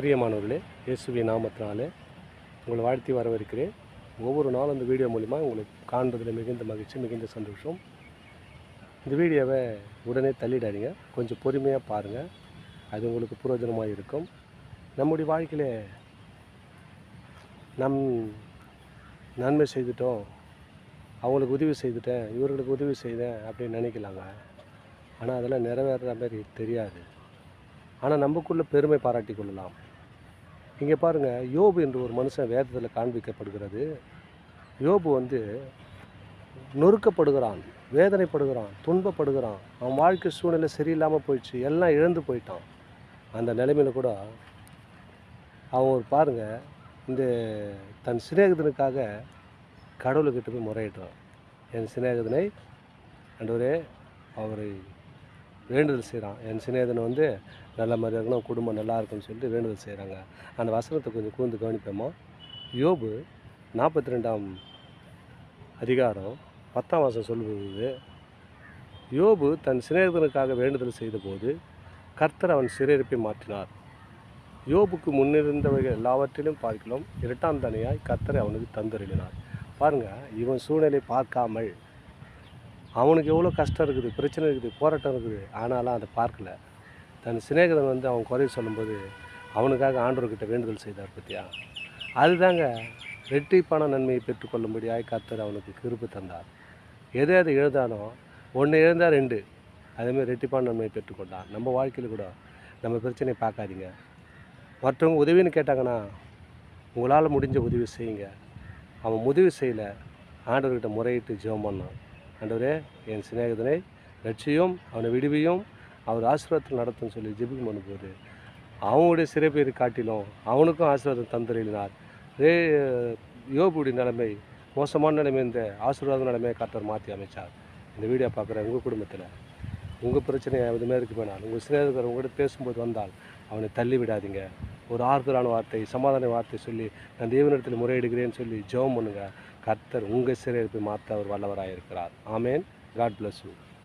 பிரியமானவர்களே, இயேசுவின் நாமத்தினாலே உங்களை வாழ்த்தி வரவேற்கிறேன். ஒவ்வொரு நாளும் இந்த வீடியோ மூலிமா உங்களை காண்பதில் மிகுந்த மகிழ்ச்சி, மிகுந்த சந்தோஷம். இந்த வீடியோவை உடனே தள்ளிடாதீங்க, கொஞ்சம் பொறுமையாக பாருங்கள். அது உங்களுக்கு பிரயோஜனமாக இருக்கும். நம்முடைய வாழ்க்கையில் நன்மை செய்துட்டோம், அவங்களுக்கு உதவி செய்துட்டேன், இவர்களுக்கு உதவி செய்தேன் அப்படின்னு நினைக்கலாங்க. ஆனால் அதெல்லாம் நிறைவேறுற மாதிரி தெரியாது. ஆனால் நமக்குள்ளே பெருமை பாராட்டி கொள்ளலாம். இங்கே பாருங்கள், யோபு என்று ஒரு மனுஷன் வேதத்தில் காண்பிக்கப்படுகிறது. யோபு நொறுக்கப்படுகிறான், வேதனைப்படுகிறான், துன்பப்படுகிறான். அவன் வாழ்க்கை சூழ்நிலை சரியில்லாமல் போயிடுச்சு, எல்லாம் இழந்து போயிட்டான். அந்த நிலைமையில் கூட அவன் பாருங்கள், இந்த தன் சிநேகிதனுக்காக கடவுள்கிட்ட போய் முறையிடுறான். என் சிநேகிதனை ஆண்டவரே அவரை வேண்டுதல் செய்கிறான். என் சிநேகிதன் நல்ல மாதிரி இருக்கணும், குடும்பம் நல்லா இருக்குன்னு சொல்லிட்டு வேண்டுதல் செய்கிறாங்க. அந்த வசனத்தை கொஞ்சம் கூர்ந்து கவனிப்போமா? யோபு 42ஆம் அதிகாரம் 10ஆம் வசனம் சொல்லுவது, யோபு தன் சிநேகிதனுக்காக வேண்டுதல் செய்தபோது கர்த்தர் அவன் சிறையிருப்பை மாற்றினார். யோபுக்கு முன்னிருந்தவைகள் எல்லாவற்றிலும் பார்க்கலாம் இரட்டாம் தனியாய் கர்த்தரை அவனுக்கு தந்தருளினார். பாருங்கள், இவன் சூழ்நிலை பார்க்காமல் அவனுக்கு எவ்வளோ கஷ்டம் இருக்குது, பிரச்சனை இருக்குது, போராட்டம் இருக்குது, ஆனாலும் அதை பார்க்கல. தன் சிநேகிதன் அவன் குறை சொல்லும்போது அவனுக்காக ஆண்டவர்கிட்ட வேண்டுதல் செய்தார். பற்றியா, அதுதாங்க ரெட்டிப்பான நன்மையை பெற்றுக்கொள்ளும்படியாக கர்த்தர் அவனுக்கு கிருபை தந்தார். எதை இழந்தானோ, ஒன்று இழந்தால் 2 அதேமாதிரி ரெட்டிப்பான நன்மையை பெற்றுக்கொண்டான். நம்ம வாழ்க்கையில் கூட நம்ம பிரச்சனையை பார்க்காதீங்க. மற்றவங்க உதவின்னு கேட்டாங்கன்னா உங்களால் முடிஞ்ச உதவி செய்யுங்க. அவன் உதவி செய்யலை, ஆண்டவர்கிட்ட முறையிட்டு ஜெபம் பண்ணான். ஆண்டவரே என் சிநேகிதனை ரட்சியும், அவனை விடுவியும், அவர் ஆசீர்வாதத்தில் நடத்தும் சொல்லி ஜெபிக்கும் பண்ணும்போது அவனுடைய சிறைப்பேரை காட்டிலும் அவனுக்கும் ஆசீர்வாதம் தந்தருளினார். யோபுடைய நிலைமை மோசமான நிலைமை இந்த ஆசீர்வாத நிலைமையை கர்த்தர் மாற்றி அமைச்சார். இந்த வீடியோ பார்க்குற உங்கள் குடும்பத்தில் உங்கள் பிரச்சனை எதுவுமே இருக்கு வேணால் உங்கள் சிநேகிதர் உங்கள்கிட்ட பேசும்போது வந்தால் அவனை தள்ளி விடாதீங்க. ஒரு ஆறுதலான வார்த்தை, சமாதான வார்த்தை சொல்லி நான் தேவனிடத்தில் முறையிடுகிறேன்னு சொல்லி ஜெபம் பண்ணுங்கள். கர்த்தர் உங்கள் சிறையிருப்பை மாற்ற அவர் வல்லவராக இருக்கிறார். ஆமேன். God bless you.